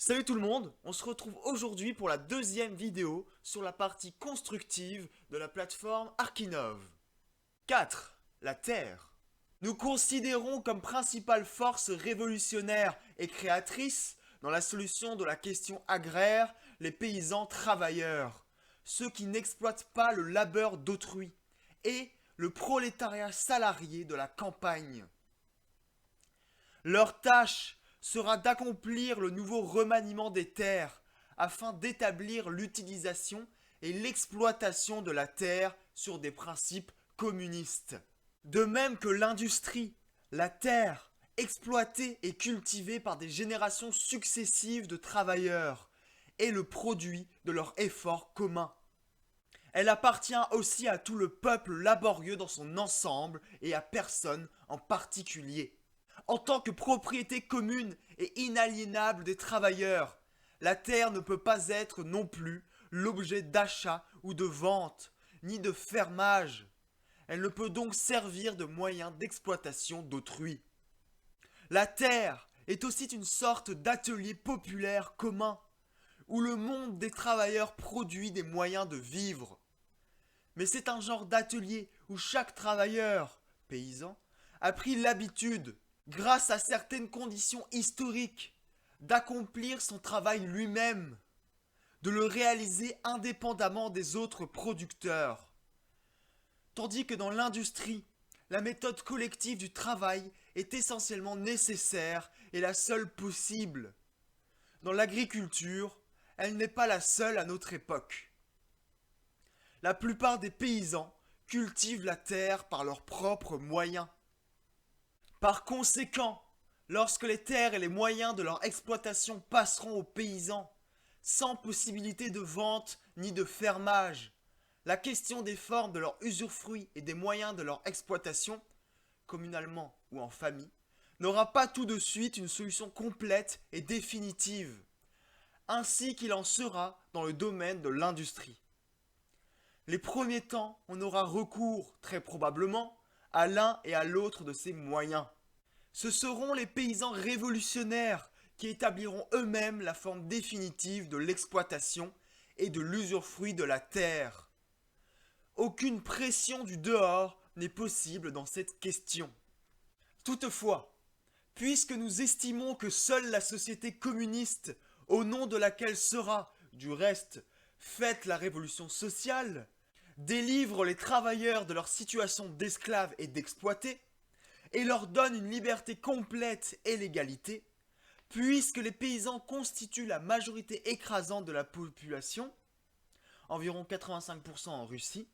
Salut tout le monde, on se retrouve aujourd'hui pour la deuxième vidéo sur la partie constructive de la plateforme Arkinov. 4. La Terre. Nous considérons comme principale force révolutionnaire et créatrice dans la solution de la question agraire les paysans travailleurs, ceux qui n'exploitent pas le labeur d'autrui, et le prolétariat salarié de la campagne. Leur tâche sera d'accomplir le nouveau remaniement des terres afin d'établir l'utilisation et l'exploitation de la terre sur des principes communistes. De même que l'industrie, la terre, exploitée et cultivée par des générations successives de travailleurs, est le produit de leur effort commun. Elle appartient aussi à tout le peuple laborieux dans son ensemble et à personne en particulier. En tant que propriété commune et inaliénable des travailleurs, la terre ne peut pas être non plus l'objet d'achat ou de vente, ni de fermage. Elle ne peut donc servir de moyen d'exploitation d'autrui. La terre est aussi une sorte d'atelier populaire commun, où le monde des travailleurs produit des moyens de vivre. Mais c'est un genre d'atelier où chaque travailleur, paysan, a pris l'habitude, grâce à certaines conditions historiques, d'accomplir son travail lui-même, de le réaliser indépendamment des autres producteurs. Tandis que dans l'industrie, la méthode collective du travail est essentiellement nécessaire et la seule possible. Dans l'agriculture, elle n'est pas la seule à notre époque. La plupart des paysans cultivent la terre par leurs propres moyens. Par conséquent, lorsque les terres et les moyens de leur exploitation passeront aux paysans, sans possibilité de vente ni de fermage, la question des formes de leur usufruit et des moyens de leur exploitation, communalement ou en famille, n'aura pas tout de suite une solution complète et définitive, ainsi qu'il en sera dans le domaine de l'industrie. Les premiers temps, on aura recours, très probablement, à l'un et à l'autre de ces moyens. Ce seront les paysans révolutionnaires qui établiront eux-mêmes la forme définitive de l'exploitation et de l'usufruit de la terre. Aucune pression du dehors n'est possible dans cette question. Toutefois, puisque nous estimons que seule la société communiste, au nom de laquelle sera, du reste, faite la révolution sociale, délivre les travailleurs de leur situation d'esclaves et d'exploités, et leur donne une liberté complète et l'égalité, puisque les paysans constituent la majorité écrasante de la population, environ 85% en Russie,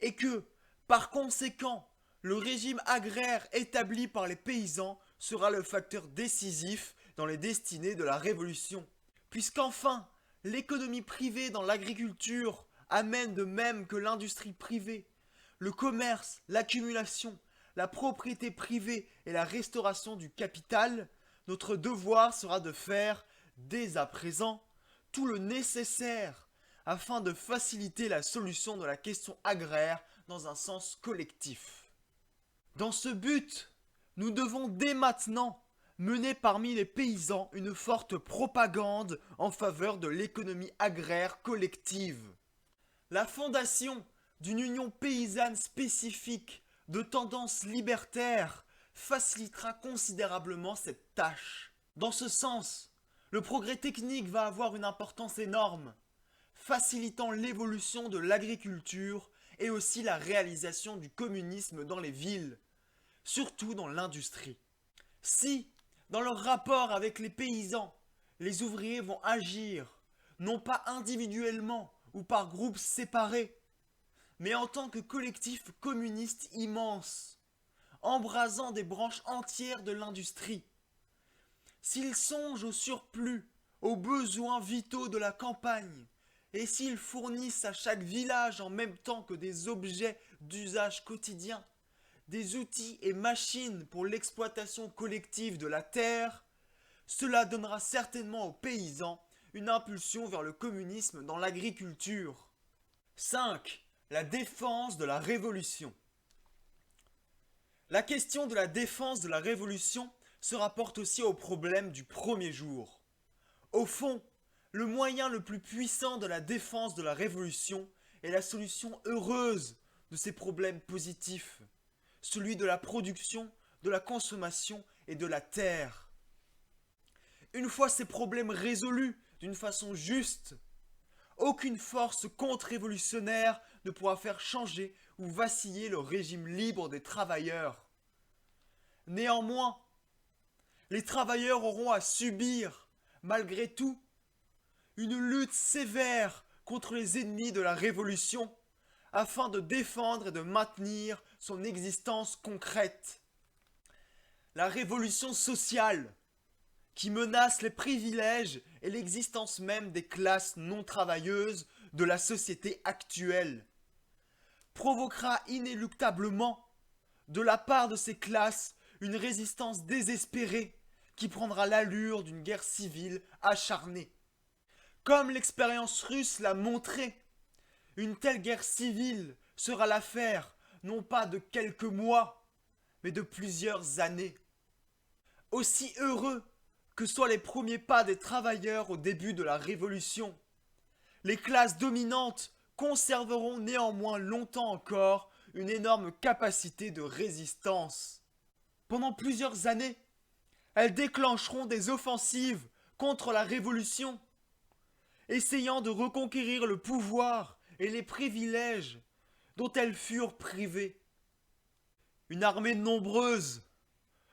et que, par conséquent, le régime agraire établi par les paysans sera le facteur décisif dans les destinées de la révolution, puisqu'enfin, l'économie privée dans l'agriculture amène de même que l'industrie privée, le commerce, l'accumulation, la propriété privée et la restauration du capital, notre devoir sera de faire, dès à présent, tout le nécessaire afin de faciliter la solution de la question agraire dans un sens collectif. Dans ce but, nous devons dès maintenant mener parmi les paysans une forte propagande en faveur de l'économie agraire collective. La fondation d'une union paysanne spécifique de tendance libertaire facilitera considérablement cette tâche. Dans ce sens, le progrès technique va avoir une importance énorme, facilitant l'évolution de l'agriculture et aussi la réalisation du communisme dans les villes, surtout dans l'industrie. Si, dans leur rapport avec les paysans, les ouvriers vont agir, non pas individuellement ou par groupes séparés, mais en tant que collectif communiste immense, embrasant des branches entières de l'industrie. S'ils songent au surplus, aux besoins vitaux de la campagne, et s'ils fournissent à chaque village en même temps que des objets d'usage quotidien, des outils et machines pour l'exploitation collective de la terre, cela donnera certainement aux paysans une impulsion vers le communisme dans l'agriculture. 5. La défense de la révolution. La question de la défense de la révolution se rapporte aussi au problème du premier jour. Au fond, le moyen le plus puissant de la défense de la révolution est la solution heureuse de ces problèmes positifs, celui de la production, de la consommation et de la terre. Une fois ces problèmes résolus d'une façon juste, aucune force contre-révolutionnaire ne pourra faire changer ou vaciller le régime libre des travailleurs. Néanmoins, les travailleurs auront à subir, malgré tout, une lutte sévère contre les ennemis de la révolution afin de défendre et de maintenir son existence concrète. La révolution sociale, qui menace les privilèges et l'existence même des classes non travailleuses de la société actuelle, provoquera inéluctablement, de la part de ces classes, une résistance désespérée qui prendra l'allure d'une guerre civile acharnée. Comme l'expérience russe l'a montré, une telle guerre civile sera l'affaire non pas de quelques mois, mais de plusieurs années. Aussi heureux que soient les premiers pas des travailleurs au début de la Révolution, les classes dominantes conserveront néanmoins longtemps encore une énorme capacité de résistance. Pendant plusieurs années, elles déclencheront des offensives contre la Révolution, essayant de reconquérir le pouvoir et les privilèges dont elles furent privées. Une armée nombreuse,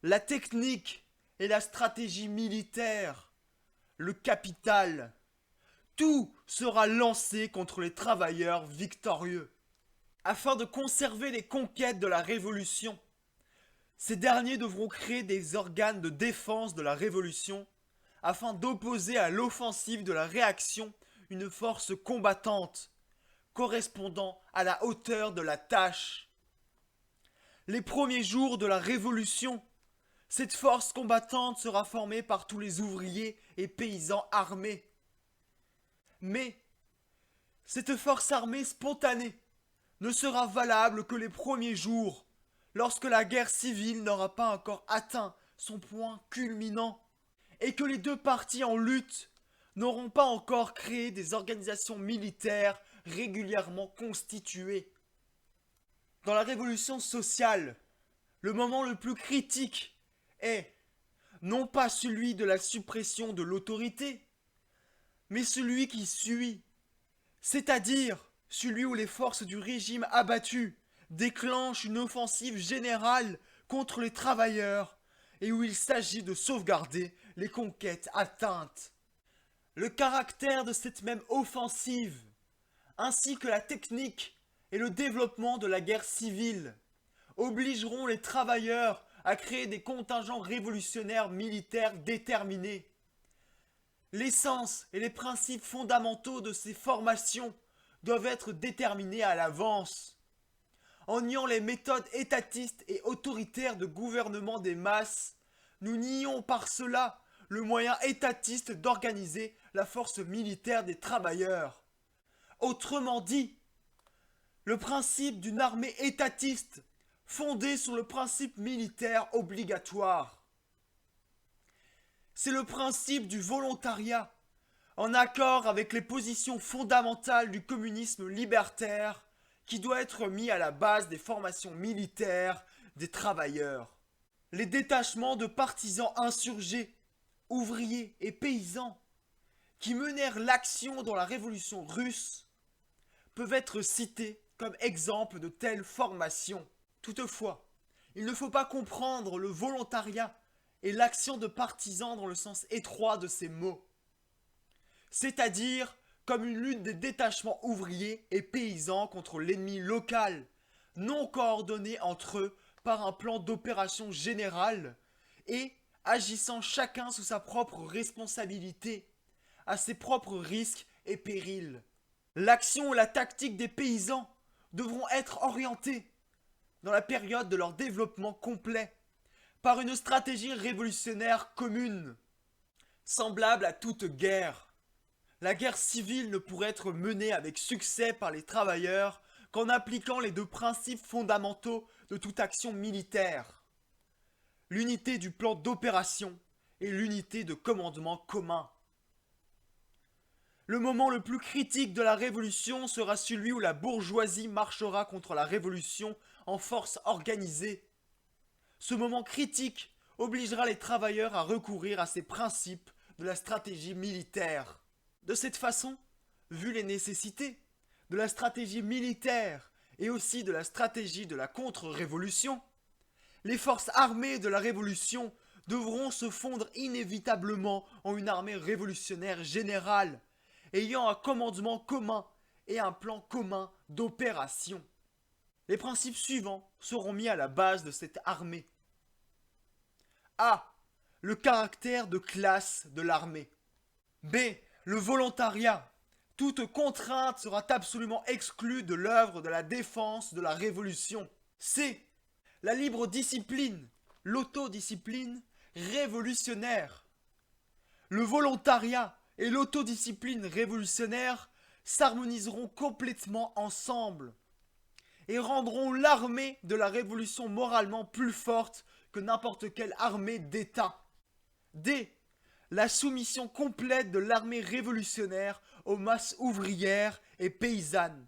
la technique et la stratégie militaire, le capital, tout sera lancé contre les travailleurs victorieux. Afin de conserver les conquêtes de la Révolution, ces derniers devront créer des organes de défense de la Révolution afin d'opposer à l'offensive de la réaction une force combattante correspondant à la hauteur de la tâche. Les premiers jours de la Révolution, cette force combattante sera formée par tous les ouvriers et paysans armés. Mais cette force armée spontanée ne sera valable que les premiers jours, lorsque la guerre civile n'aura pas encore atteint son point culminant et que les deux parties en lutte n'auront pas encore créé des organisations militaires régulièrement constituées. Dans la révolution sociale, le moment le plus critique est non pas celui de la suppression de l'autorité, mais celui qui suit, c'est-à-dire celui où les forces du régime abattu déclenchent une offensive générale contre les travailleurs et où il s'agit de sauvegarder les conquêtes atteintes. Le caractère de cette même offensive, ainsi que la technique et le développement de la guerre civile, obligeront les travailleurs à créer des contingents révolutionnaires militaires déterminés. L'essence et les principes fondamentaux de ces formations doivent être déterminés à l'avance. En niant les méthodes étatistes et autoritaires de gouvernement des masses, nous nions par cela le moyen étatiste d'organiser la force militaire des travailleurs. Autrement dit, le principe d'une armée étatiste fondée sur le principe militaire obligatoire. C'est le principe du volontariat, en accord avec les positions fondamentales du communisme libertaire, qui doit être mis à la base des formations militaires des travailleurs. Les détachements de partisans insurgés, ouvriers et paysans, qui menèrent l'action dans la révolution russe, peuvent être cités comme exemple de telles formations. Toutefois, il ne faut pas comprendre le volontariat et l'action de partisans dans le sens étroit de ces mots, c'est-à-dire comme une lutte des détachements ouvriers et paysans contre l'ennemi local, non coordonné entre eux par un plan d'opération général et agissant chacun sous sa propre responsabilité, à ses propres risques et périls. L'action et la tactique des paysans devront être orientées, dans la période de leur développement complet, par une stratégie révolutionnaire commune. Semblable à toute guerre, la guerre civile ne pourrait être menée avec succès par les travailleurs qu'en appliquant les deux principes fondamentaux de toute action militaire: l'unité du plan d'opération et l'unité de commandement commun. Le moment le plus critique de la révolution sera celui où la bourgeoisie marchera contre la révolution en force organisée. Ce moment critique obligera les travailleurs à recourir à ces principes de la stratégie militaire. De cette façon, vu les nécessités de la stratégie militaire et aussi de la stratégie de la contre-révolution, les forces armées de la révolution devront se fondre inévitablement en une armée révolutionnaire générale, ayant un commandement commun et un plan commun d'opération. Les principes suivants seront mis à la base de cette armée. A. Le caractère de classe de l'armée. B. Le volontariat. Toute contrainte sera absolument exclue de l'œuvre de la défense de la Révolution. C. La libre discipline, l'autodiscipline révolutionnaire. Le volontariat et l'autodiscipline révolutionnaire s'harmoniseront complètement ensemble et rendront l'armée de la Révolution moralement plus forte que n'importe quelle armée d'État. D. La soumission complète de l'armée révolutionnaire aux masses ouvrières et paysannes.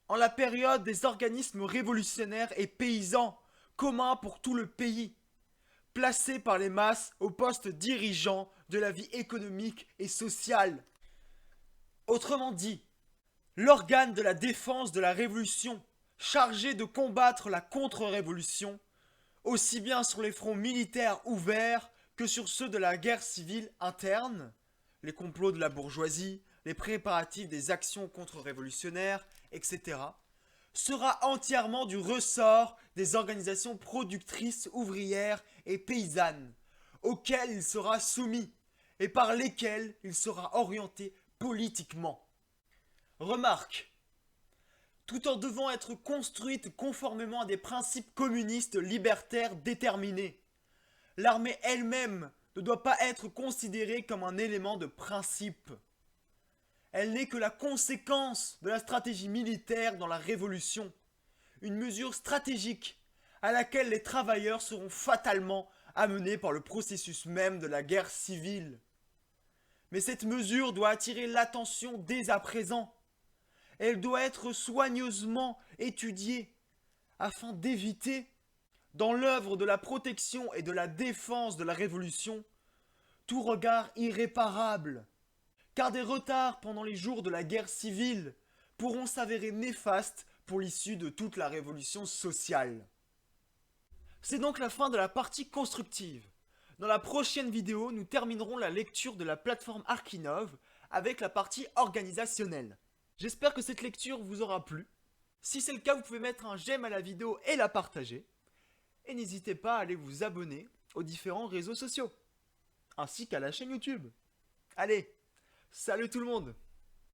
En la période des organismes révolutionnaires et paysans, communs pour tout le pays, placés par les masses aux postes dirigeants de la vie économique et sociale. Autrement dit, l'organe de la défense de la Révolution, chargé de combattre la contre-révolution, aussi bien sur les fronts militaires ouverts que sur ceux de la guerre civile interne, les complots de la bourgeoisie, les préparatifs des actions contre-révolutionnaires, etc., sera entièrement du ressort des organisations productrices ouvrières et paysannes, auxquelles il sera soumis et par lesquelles il sera orienté politiquement. Remarque, tout en devant être construite conformément à des principes communistes libertaires déterminés, l'armée elle-même ne doit pas être considérée comme un élément de principe. Elle n'est que la conséquence de la stratégie militaire dans la Révolution, une mesure stratégique à laquelle les travailleurs seront fatalement amenés par le processus même de la guerre civile. Mais cette mesure doit attirer l'attention dès à présent. Elle doit être soigneusement étudiée afin d'éviter, dans l'œuvre de la protection et de la défense de la Révolution, tout regard irréparable. Car des retards pendant les jours de la guerre civile pourront s'avérer néfastes pour l'issue de toute la révolution sociale. C'est donc la fin de la partie constructive. Dans la prochaine vidéo, nous terminerons la lecture de la plateforme Archinov avec la partie organisationnelle. J'espère que cette lecture vous aura plu. Si c'est le cas, vous pouvez mettre un j'aime à la vidéo et la partager. Et n'hésitez pas à aller vous abonner aux différents réseaux sociaux, ainsi qu'à la chaîne YouTube. Allez, salut tout le monde!